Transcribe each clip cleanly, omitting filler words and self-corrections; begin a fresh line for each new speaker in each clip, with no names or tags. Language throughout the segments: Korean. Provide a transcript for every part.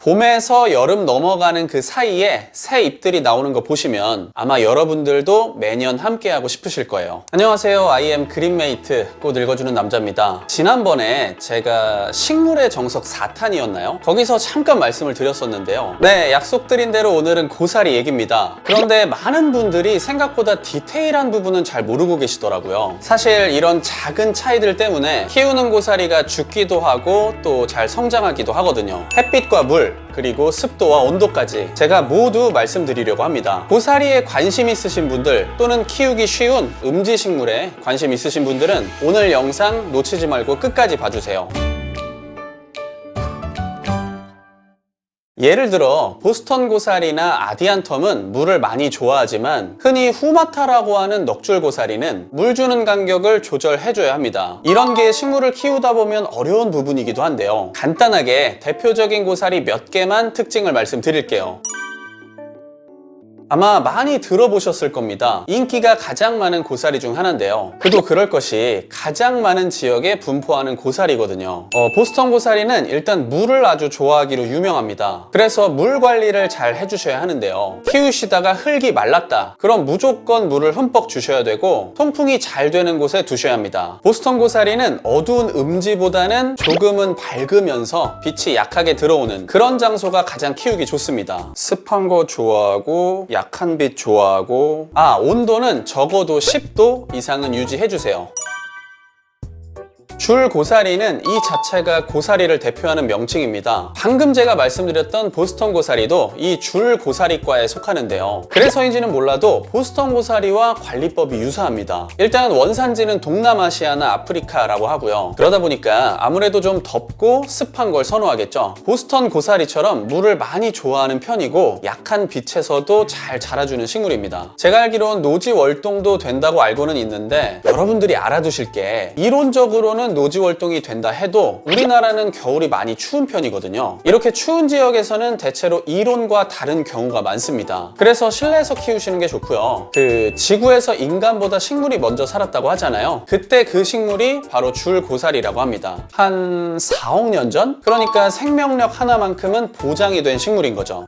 봄에서 여름 넘어가는 그 사이에 새 잎들이 나오는 거 보시면 아마 여러분들도 매년 함께하고 싶으실 거예요. 안녕하세요. I am 그린메이트, 꽃 읽어주는 남자입니다. 지난번에 제가 식물의 정석 4탄이었나요? 거기서 잠깐 말씀을 드렸었는데요. 네, 약속드린 대로 오늘은 고사리 얘기입니다. 그런데 많은 분들이 생각보다 디테일한 부분은 잘 모르고 계시더라고요. 사실 이런 작은 차이들 때문에 키우는 고사리가 죽기도 하고 또 잘 성장하기도 하거든요. 햇빛과 물, 그리고 습도와 온도까지 제가 모두 말씀드리려고 합니다. 고사리에 관심 있으신 분들 또는 키우기 쉬운 음지식물에 관심 있으신 분들은 오늘 영상 놓치지 말고 끝까지 봐주세요. 예를 들어 보스턴 고사리나 아디안텀은 물을 많이 좋아하지만 흔히 후마타라고 하는 넋줄 고사리는 물 주는 간격을 조절해줘야 합니다. 이런 게 식물을 키우다 보면 어려운 부분이기도 한데요. 간단하게 대표적인 고사리 몇 개만 특징을 말씀드릴게요. 아마 많이 들어보셨을 겁니다. 인기가 가장 많은 고사리 중 하나인데요. 그도 그럴 것이 가장 많은 지역에 분포하는 고사리거든요. 보스턴 고사리는 일단 물을 아주 좋아하기로 유명합니다. 그래서 물 관리를 잘 해주셔야 하는데요. 키우시다가 흙이 말랐다. 그럼 무조건 물을 흠뻑 주셔야 되고 통풍이 잘 되는 곳에 두셔야 합니다. 보스턴 고사리는 어두운 음지보다는 조금은 밝으면서 빛이 약하게 들어오는 그런 장소가 가장 키우기 좋습니다. 습한 거 좋아하고 약한 빛 좋아하고 온도는 적어도 10도 이상은 유지해주세요. 줄 고사리는 이 자체가 고사리를 대표하는 명칭입니다. 방금 제가 말씀드렸던 보스턴 고사리도 이 줄 고사리과에 속하는데요. 그래서인지는 몰라도 보스턴 고사리와 관리법이 유사합니다. 일단 원산지는 동남아시아나 아프리카라고 하고요. 그러다 보니까 아무래도 좀 덥고 습한 걸 선호하겠죠. 보스턴 고사리처럼 물을 많이 좋아하는 편이고 약한 빛에서도 잘 자라주는 식물입니다. 제가 알기로는 노지 월동도 된다고 알고는 있는데 여러분들이 알아두실 게 이론적으로는 노지 월동이 된다 해도 우리나라는 겨울이 많이 추운 편이거든요. 이렇게 추운 지역에서는 대체로 이론과 다른 경우가 많습니다. 그래서 실내에서 키우시는 게 좋고요. 지구에서 인간보다 식물이 먼저 살았다고 하잖아요. 그때 그 식물이 바로 줄 고사리라고 합니다. 한 4억 년 전? 그러니까 생명력 하나만큼은 보장이 된 식물인 거죠.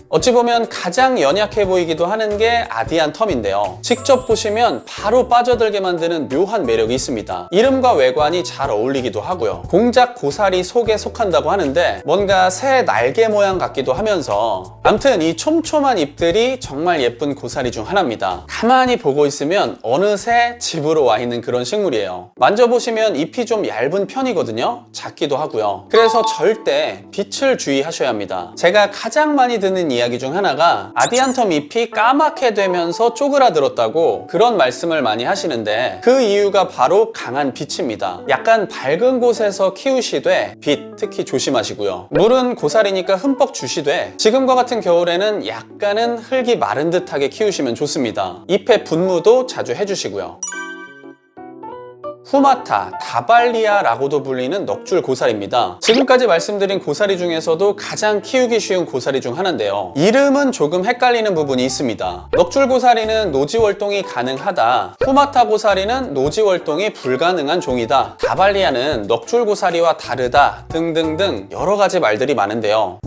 어찌 보면 가장 연약해 보이기도 하는 게 아디안텀인데요. 직접 보시면 바로 빠져들게 만드는 묘한 매력이 있습니다. 이름과 외관이 잘 어울리기도 하고요. 공작 고사리 속에 속한다고 하는데 뭔가 새 날개 모양 같기도 하면서 아무튼 이 촘촘한 잎들이 정말 예쁜 고사리 중 하나입니다. 가만히 보고 있으면 어느새 집으로 와 있는 그런 식물이에요. 만져보시면 잎이 좀 얇은 편이거든요. 작기도 하고요. 그래서 절대 빛을 주의하셔야 합니다. 제가 가장 많이 듣는 이야기 중 하나가 아디안텀 잎이 까맣게 되면서 쪼그라들었다고 그런 말씀을 많이 하시는데 그 이유가 바로 강한 빛입니다. 약간 밝은 곳에서 키우시되 빛 특히 조심하시고요. 물은 고사리니까 흠뻑 주시되 지금과 같은 겨울에는 약간은 흙이 마른 듯하게 키우시면 좋습니다. 잎의 분무도 자주 해주시고요. 후마타, 다발리아라고도 불리는 넋줄 고사리입니다. 지금까지 말씀드린 고사리 중에서도 가장 키우기 쉬운 고사리 중 하나인데요. 이름은 조금 헷갈리는 부분이 있습니다. 넋줄 고사리는 노지 월동이 가능하다. 후마타 고사리는 노지 월동이 불가능한 종이다. 다발리아는 넋줄 고사리와 다르다. 등등등 여러 가지 말들이 많은데요.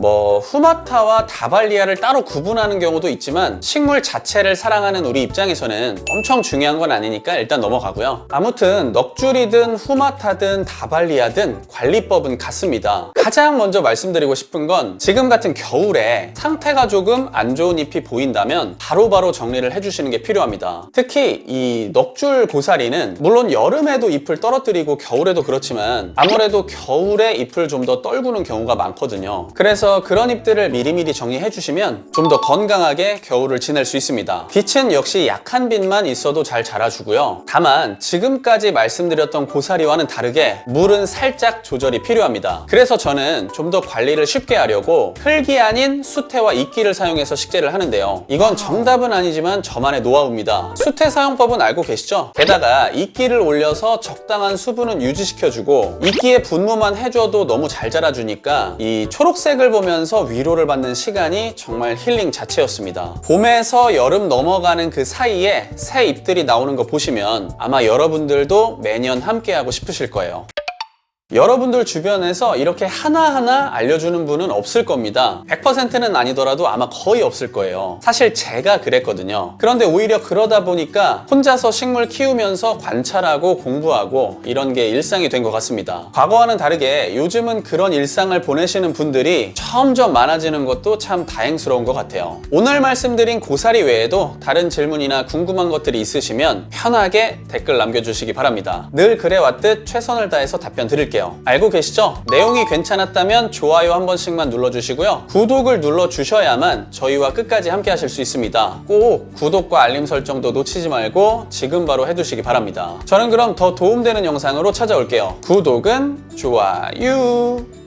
후마타와 다발리아를 따로 구분하는 경우도 있지만 식물 자체를 사랑하는 우리 입장에서는 엄청 중요한 건 아니니까 일단 넘어가고요. 아무튼 넋줄이든 후마타든 다발리아든 관리법은 같습니다. 가장 먼저 말씀드리고 싶은 건 지금 같은 겨울에 상태가 조금 안 좋은 잎이 보인다면 바로바로 정리를 해주시는 게 필요합니다. 특히 이 넋줄 고사리는 물론 여름에도 잎을 떨어뜨리고 겨울에도 그렇지만 아무래도 겨울에 잎을 좀 더 떨구는 경우가 많거든요. 그래서 그런 잎들을 미리미리 정리해 주시면 좀 더 건강하게 겨울을 지낼 수 있습니다. 빛은 역시 약한 빛만 있어도 잘 자라주고요. 다만 지금까지 말씀드렸던 고사리와는 다르게 물은 살짝 조절이 필요합니다. 그래서 저는 좀 더 관리를 쉽게 하려고 흙이 아닌 수태와 이끼를 사용해서 식재를 하는데요. 이건 정답은 아니지만 저만의 노하우입니다. 수태 사용법은 알고 계시죠? 게다가 이끼를 올려서 적당한 수분은 유지시켜주고 이끼에 분무만 해줘도 너무 잘 자라주니까 이 초록색을 보면서 위로를 받는 시간이 정말 힐링 자체였습니다. 봄에서 여름 넘어가는 그 사이에 새 잎들이 나오는 거 보시면 아마 여러분들도 매년 함께하고 싶으실 거예요. 여러분들 주변에서 이렇게 하나하나 알려주는 분은 없을 겁니다. 100%는 아니더라도 아마 거의 없을 거예요. 사실 제가 그랬거든요. 그런데 오히려 그러다 보니까 혼자서 식물 키우면서 관찰하고 공부하고 이런 게 일상이 된 것 같습니다. 과거와는 다르게 요즘은 그런 일상을 보내시는 분들이 점점 많아지는 것도 참 다행스러운 것 같아요. 오늘 말씀드린 고사리 외에도 다른 질문이나 궁금한 것들이 있으시면 편하게 댓글 남겨주시기 바랍니다. 늘 그래왔듯 최선을 다해서 답변 드릴게요. 알고 계시죠? 내용이 괜찮았다면 좋아요 한 번씩만 눌러주시고요. 구독을 눌러주셔야만 저희와 끝까지 함께 하실 수 있습니다. 꼭 구독과 알림 설정도 놓치지 말고 지금 바로 해두시기 바랍니다. 저는 그럼 더 도움되는 영상으로 찾아올게요. 구독은 좋아요.